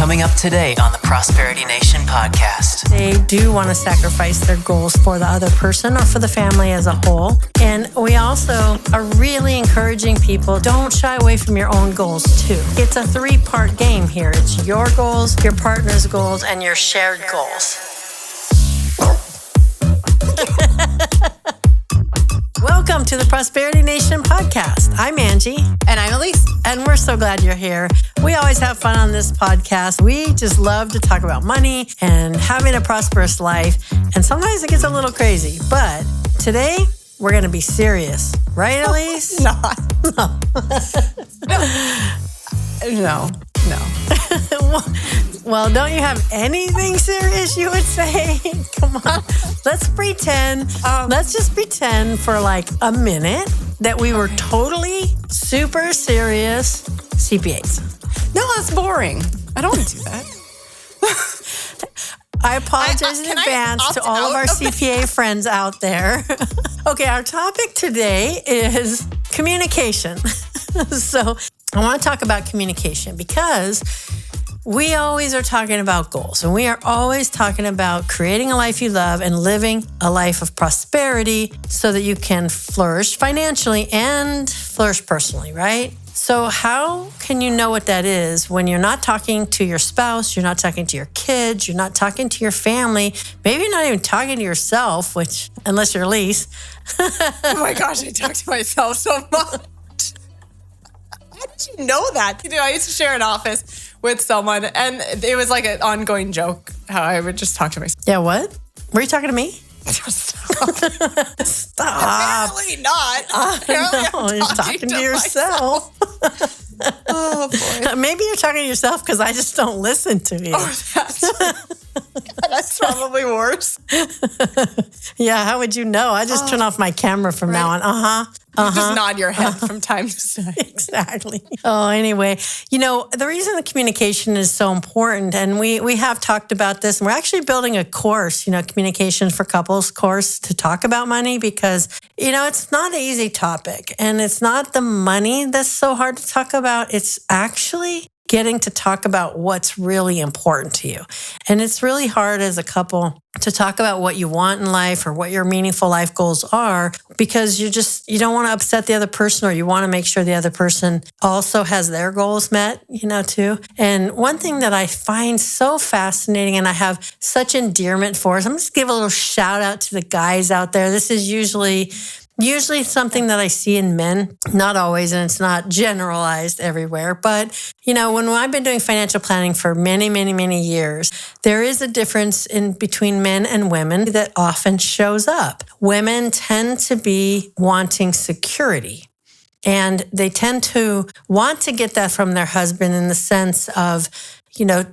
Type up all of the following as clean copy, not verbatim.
Coming up today on the Prosperity Nation podcast. They do want to sacrifice their goals for the other person or for the family as a whole. And we also are really encouraging people, don't shy away from your own goals too. It's a 3-part game here. It's your goals, your partner's goals, and your shared goals. Welcome to the Prosperity Nation podcast. I'm Angie. And I'm Elise. And we're so glad you're here. We always have fun on this podcast. We just love to talk about money and having a prosperous life. And sometimes it gets a little crazy. But today, we're going to be serious. Right, Elise? Not. No. Well, don't you have anything serious you would say? Come on. Let's pretend. Let's just pretend for like a minute that we were totally super serious CPAs. No, that's boring. I don't want to do that. I apologize in advance to all of our CPA friends out there. Okay, our topic today is communication. So I want to talk about communication because we always are talking about goals, and we are always talking about creating a life you love and living a life of prosperity so that you can flourish financially and flourish personally, right? So how can you know what that is when you're not talking to your spouse, you're not talking to your kids, you're not talking to your family, maybe you're not even talking to yourself, which, unless you're Elise. Oh my gosh, I talk to myself so much. How did you know that? I used to share an office with someone, and it was like an ongoing joke how I would just talk to myself. Yeah, what? Were you talking to me? Stop. Apparently not. No, you're talking to yourself. Oh, boy. Maybe you're talking to yourself because I just don't listen to you. Oh, that's probably worse. Yeah, how would you know? I just turn off my camera from now on. You just nod your head from time to time. Exactly. Oh, anyway, the reason the communication is so important, and we have talked about this, and we're actually building a course, communication for couples course to talk about money because, it's not an easy topic, and it's not the money that's so hard to talk about. It's actually getting to talk about what's really important to you. And it's really hard as a couple to talk about what you want in life or what your meaningful life goals are because you don't want to upset the other person, or you want to make sure the other person also has their goals met, too. And one thing that I find so fascinating and I have such endearment for is I'm just give a little shout out to the guys out there. This is usually something that I see in men, not always, and it's not generalized everywhere. But, when I've been doing financial planning for many, many, many years, there is a difference in between men and women that often shows up. Women tend to be wanting security, and they tend to want to get that from their husband in the sense of,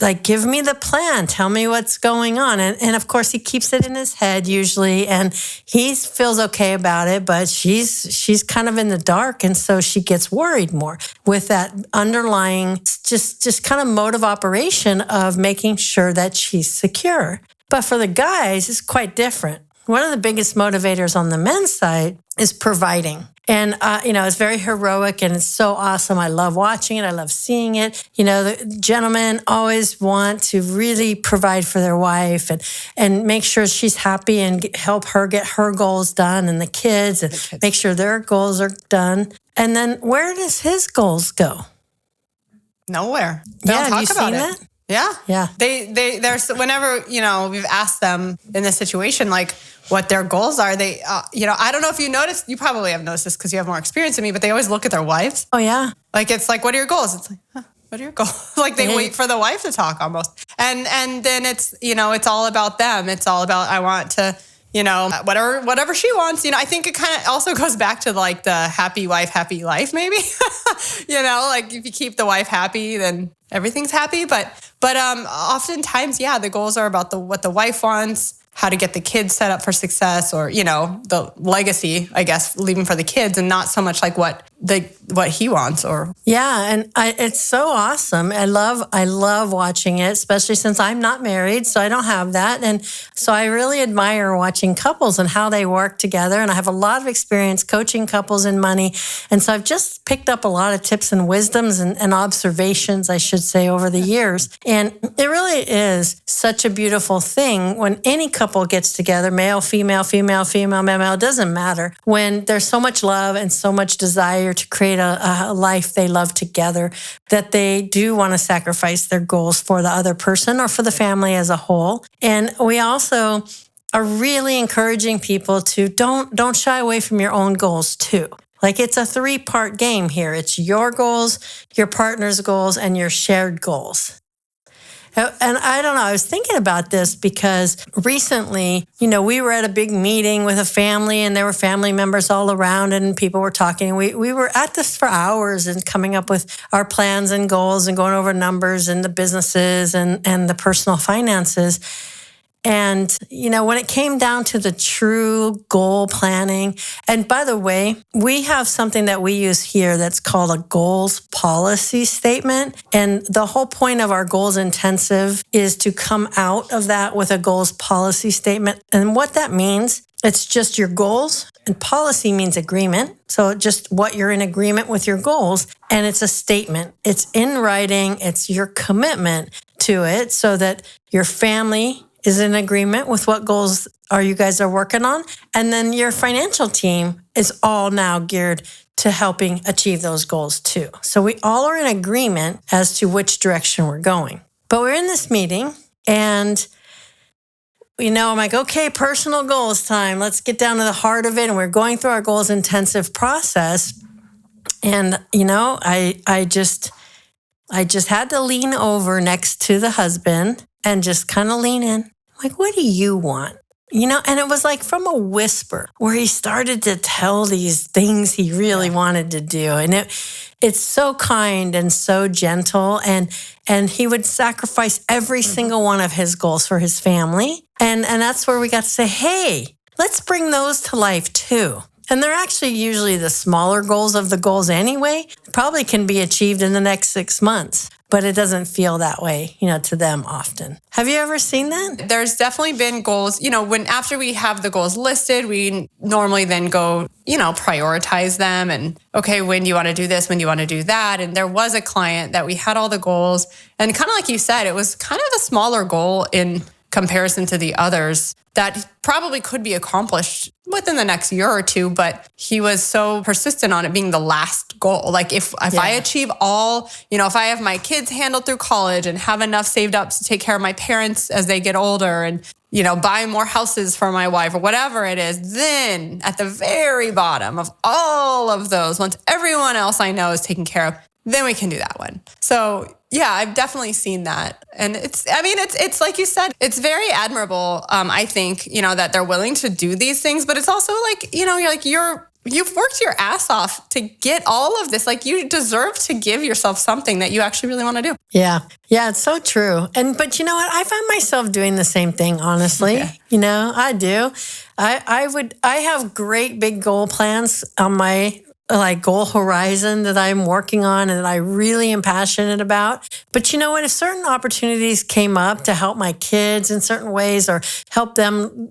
like, give me the plan, tell me what's going on. And of course, he keeps it in his head usually, and he feels okay about it, but she's kind of in the dark. And so she gets worried more with that underlying just kind of mode of operation of making sure that she's secure. But for the guys, it's quite different. One of the biggest motivators on the men's side is providing. And, it's very heroic and it's so awesome. I love watching it. I love seeing it. The gentlemen always want to really provide for their wife and make sure she's happy and help her get her goals done and the kids and make sure their goals are done. And then where does his goals go? Nowhere. They don't talk have you about seen it. that? Yeah. They're whenever, we've asked them in this situation, like what their goals are, they, I don't know if you noticed, you probably have noticed this because you have more experience than me, but they always look at their wives. Oh, yeah. Like, it's like, what are your goals? It's like, what are your goals? Like they wait for the wife to talk almost. And then it's, it's all about them. It's all about, I want to, whatever she wants. I think it kind of also goes back to like the happy wife, happy life, maybe. Like if you keep the wife happy, then everything's happy. But oftentimes, the goals are about what the wife wants, how to get the kids set up for success, or, the legacy, I guess, leaving for the kids, and not so much like what what he wants. Or and it's so awesome. I love watching it, especially since I'm not married, so I don't have that. And so I really admire watching couples and how they work together. And I have a lot of experience coaching couples in money. And so I've just picked up a lot of tips and wisdoms and observations, I should say, over the years. And it really is such a beautiful thing when any couple gets together, male, female, female, female, male, it doesn't matter, when there's so much love and so much desire to create a life they love together, that they do want to sacrifice their goals for the other person or for the family as a whole. And we also are really encouraging people to don't shy away from your own goals too. Like, it's a 3-part game here. It's your goals, your partner's goals, and your shared goals. And I don't know, I was thinking about this because recently, we were at a big meeting with a family and there were family members all around and people were talking. We were at this for hours and coming up with our plans and goals and going over numbers and the businesses and the personal finances. And, when it came down to the true goal planning, and by the way, we have something that we use here that's called a goals policy statement. And the whole point of our goals intensive is to come out of that with a goals policy statement. And what that means, it's just your goals, and policy means agreement. So just what you're in agreement with your goals. And it's a statement. It's in writing. It's your commitment to it so that your family is in agreement with what goals you guys are working on. And then your financial team is all now geared to helping achieve those goals too. So we all are in agreement as to which direction we're going. But we're in this meeting and, I'm like, okay, personal goals time. Let's get down to the heart of it. And we're going through our goals intensive process. And, I just had to lean over next to the husband and just kind of lean in. Like, what do you want? And it was like from a whisper where he started to tell these things he really wanted to do. And it's so kind and so gentle. And he would sacrifice every single one of his goals for his family. And that's where we got to say, hey, let's bring those to life too. And they're actually usually the smaller goals of the goals anyway, probably can be achieved in the next 6 months. But it doesn't feel that way, to them often. Have you ever seen that? There's definitely been goals, when after we have the goals listed, we normally then go, prioritize them and, okay, when do you want to do this? When do you want to do that? And there was a client that we had all the goals, and kind of like you said, it was kind of a smaller goal in comparison to the others that probably could be accomplished within the next year or two, but he was so persistent on it being the last goal. Like if I achieve all, if I have my kids handled through college and have enough saved up to take care of my parents as they get older and, buy more houses for my wife or whatever it is, then at the very bottom of all of those, once everyone else I know is taken care of, then we can do that one. So yeah, I've definitely seen that. And it's like you said, it's very admirable. I think, that they're willing to do these things, but it's also like, you've worked your ass off to get all of this. Like, you deserve to give yourself something that you actually really want to do. Yeah. Yeah, it's so true. But you know what? I find myself doing the same thing, honestly. Yeah. I do. I have great big goal plans on my goal horizon that I'm working on and that I really am passionate about. But you know what? If certain opportunities came up to help my kids in certain ways or help them,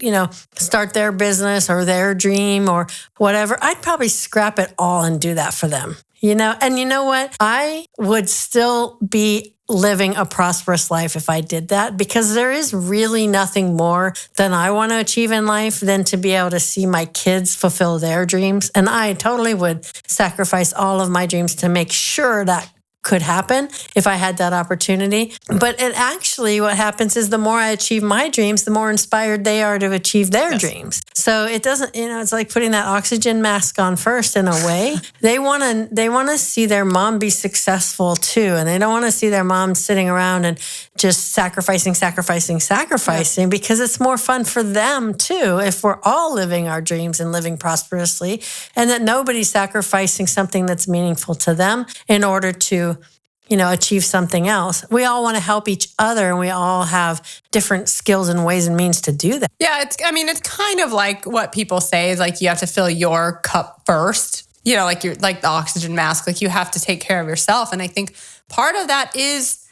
start their business or their dream or whatever, I'd probably scrap it all and do that for them. And you know what? I would still be living a prosperous life if I did that, because there is really nothing more than I want to achieve in life than to be able to see my kids fulfill their dreams. And I totally would sacrifice all of my dreams to make sure that could happen if I had that opportunity. But it actually, what happens is the more I achieve my dreams, the more inspired they are to achieve their dreams. So it doesn't, it's like putting that oxygen mask on first in a way. They want to see their mom be successful too. And they don't want to see their mom sitting around and just sacrificing, because it's more fun for them too if we're all living our dreams and living prosperously, and that nobody's sacrificing something that's meaningful to them in order to achieve something else. We all want to help each other, and we all have different skills and ways and means to do that. Yeah, it's kind of like what people say is like you have to fill your cup first. like the oxygen mask, like you have to take care of yourself. And I think part of that is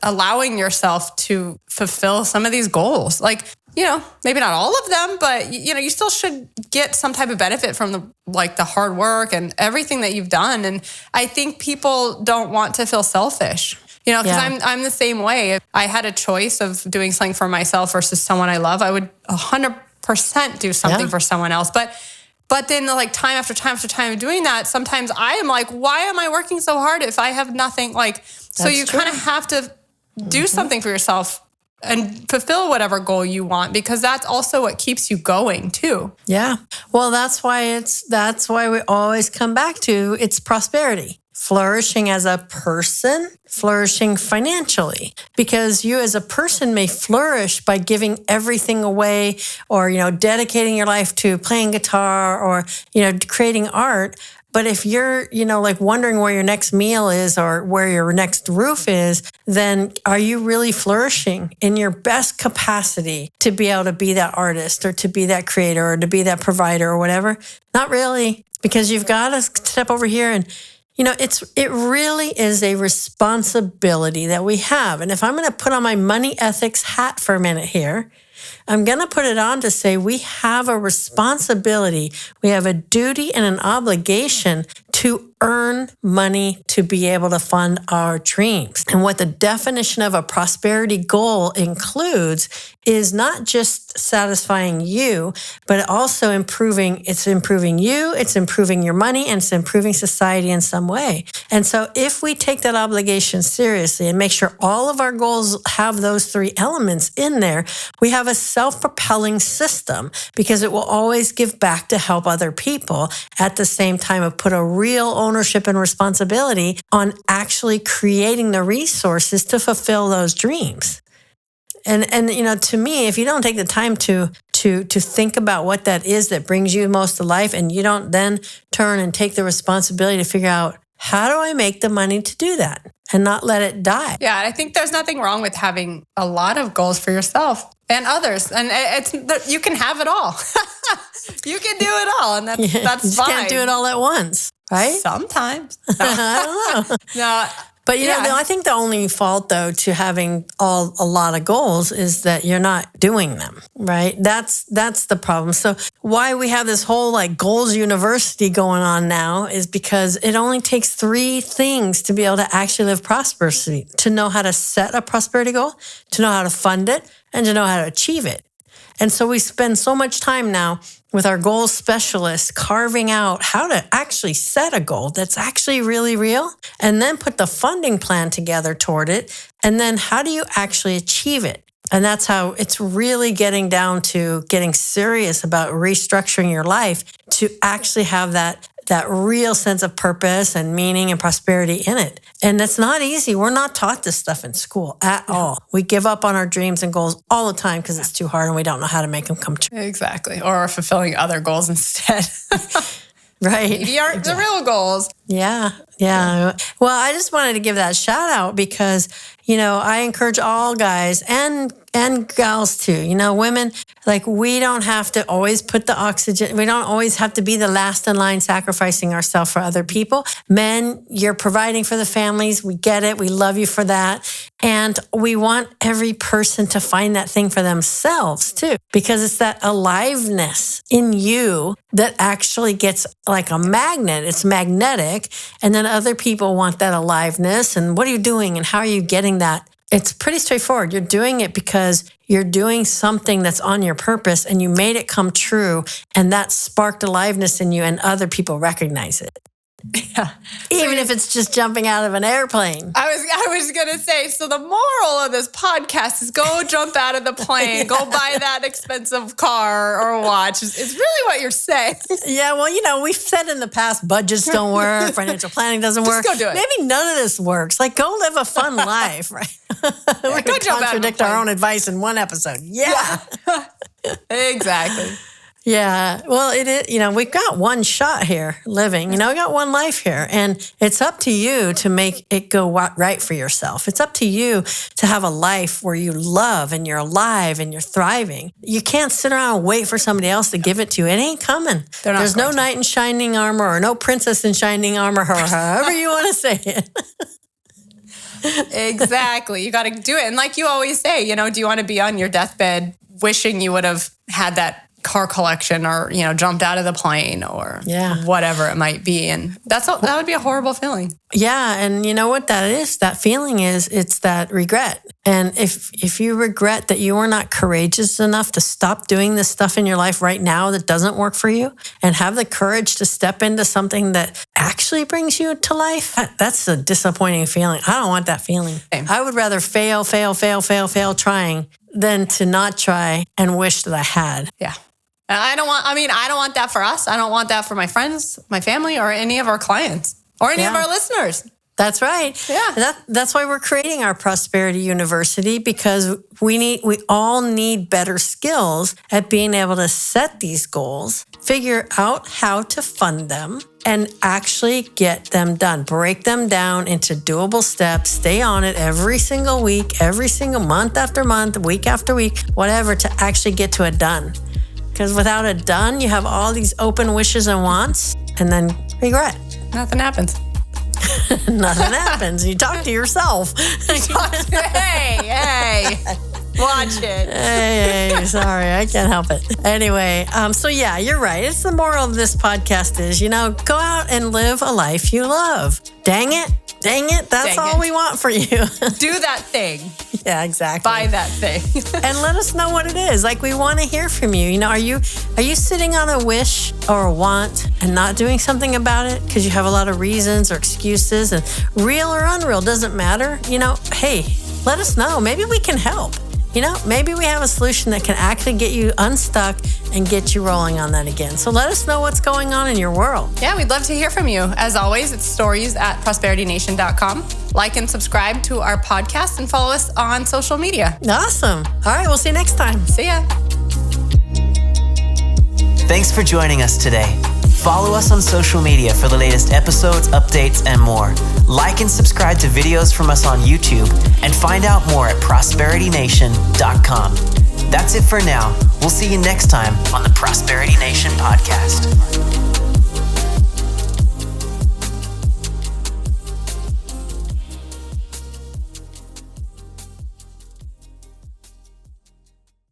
allowing yourself to fulfill some of these goals. Like, maybe not all of them, but you still should get some type of benefit from the hard work and everything that you've done. And I think people don't want to feel selfish, because I'm the same way. If I had a choice of doing something for myself versus someone I love, I would 100% do something for someone else. But then like time after time after time of doing that, sometimes I am like, why am I working so hard if I have nothing? So you kind of have to do something for yourself and fulfill whatever goal you want, because that's also what keeps you going too. Yeah. Well, that's why we always come back to it's prosperity. Flourishing as a person, flourishing financially, because you as a person may flourish by giving everything away, or, dedicating your life to playing guitar, or, creating art. But if you're, wondering where your next meal is or where your next roof is, then are you really flourishing in your best capacity to be able to be that artist or to be that creator or to be that provider or whatever? Not really, because you've got to step over here and, it really is a responsibility that we have. And if I'm going to put on my money ethics hat for a minute here, I'm going to put it on to say we have a responsibility. We have a duty and an obligation to earn money to be able to fund our dreams. And what the definition of a prosperity goal includes is not just satisfying you, but also improving you, it's improving your money, and it's improving society in some way. And so if we take that obligation seriously and make sure all of our goals have those three elements in there, we have a self-propelling system, because it will always give back to help other people at the same time of put a real ownership and responsibility on actually creating the resources to fulfill those dreams. And to me, if you don't take the time to think about what that is that brings you most to life, and you don't then turn and take the responsibility to figure out, how do I make the money to do that and not let it die? Yeah, I think there's nothing wrong with having a lot of goals for yourself and others. And you can have it all. You can do it all, and that's fine. You can't do it all at once, right? Sometimes. I don't know. No. But I think the only fault, though, to having a lot of goals is that you're not doing them, right? That's the problem. So why we have this whole goals university going on now is because it only takes 3 things to be able to actually live prosperously: to know how to set a prosperity goal, to know how to fund it, and to know how to achieve it. And so we spend so much time now with our goals specialists carving out how to actually set a goal that's actually really real, and then put the funding plan together toward it. And then how do you actually achieve it? And that's how it's really getting down to getting serious about restructuring your life to actually have that real sense of purpose and meaning and prosperity in it. And it's not easy. We're not taught this stuff in school at all. We give up on our dreams and goals all the time because it's too hard and we don't know how to make them come true. Exactly. Or fulfilling other goals instead. Right. Maybe aren't the real goals. Yeah. Well, I just wanted to give that shout out because, I encourage all guys and gals too, women, we don't have to always put the oxygen. We don't always have to be the last in line sacrificing ourselves for other people. Men, you're providing for the families. We get it. We love you for that. And we want every person to find that thing for themselves too, because it's that aliveness in you that actually gets like a magnet. It's magnetic. And then other people want that aliveness. And what are you doing? And how are you getting that? It's pretty straightforward. You're doing it because you're doing something that's on your purpose and you made it come true. And that sparked aliveness in you and other people recognize it. Yeah. Even if it's just jumping out of an airplane. I was going to say, so the moral of this podcast is go jump out of the plane, go buy that expensive car or watch. It's really what you're saying. Yeah, well, we've said in the past, budgets don't work, financial planning doesn't work. Just go do it. Maybe none of this works. Go live a fun life, right? We're going to contradict our own advice in one episode. Yeah. Exactly. Yeah. Well, it is, we've got one shot here living, we got one life here, and it's up to you to make it go right for yourself. It's up to you to have a life where you love and you're alive and you're thriving. You can't sit around and wait for somebody else to give it to you. It ain't coming. There's no knight in shining armor or no princess in shining armor, or however you want to say it. Exactly. You got to do it. And like you always say, do you want to be on your deathbed wishing you would have had that car collection or, jumped out of the plane or whatever it might be. And that would be a horrible feeling. Yeah. And you know what that is? That feeling is, it's that regret. And if you regret that you were not courageous enough to stop doing this stuff in your life right now that doesn't work for you and have the courage to step into something that actually brings you to life, that's a disappointing feeling. I don't want that feeling. Same. I would rather fail trying than to not try and wish that I had. Yeah. I don't want that for us. I don't want that for my friends, my family, or any of our clients, or any of our listeners. That's right. Yeah. That's why we're creating our Prosperity University, because we all need better skills at being able to set these goals, figure out how to fund them, and actually get them done. Break them down into doable steps. Stay on it every single week, every single month after month, week after week, whatever, to actually get to a done. Because without a done, you have all these open wishes and wants, and then regret. Nothing happens. Nothing happens. You talk to yourself. Hey, watch it. Hey, sorry, I can't help it. Anyway, so yeah, you're right. It's the moral of this podcast is, go out and live a life you love. Dang it. That's all we want for you. Do that thing. Yeah, exactly. Buy that thing. And let us know what it is. Like, we want to hear from you. Are you sitting on a wish or a want and not doing something about it because you have a lot of reasons or excuses, and real or unreal, doesn't matter. Hey, let us know. Maybe we can help. Maybe we have a solution that can actually get you unstuck and get you rolling on that again. So let us know what's going on in your world. Yeah, we'd love to hear from you. As always, it's stories@prosperitynation.com. Like and subscribe to our podcast and follow us on social media. Awesome. All right, we'll see you next time. See ya. Thanks for joining us today. Follow us on social media for the latest episodes, updates, and more. Like and subscribe to videos from us on YouTube, and find out more at prosperitynation.com. That's it for now. We'll see you next time on the Prosperity Nation podcast.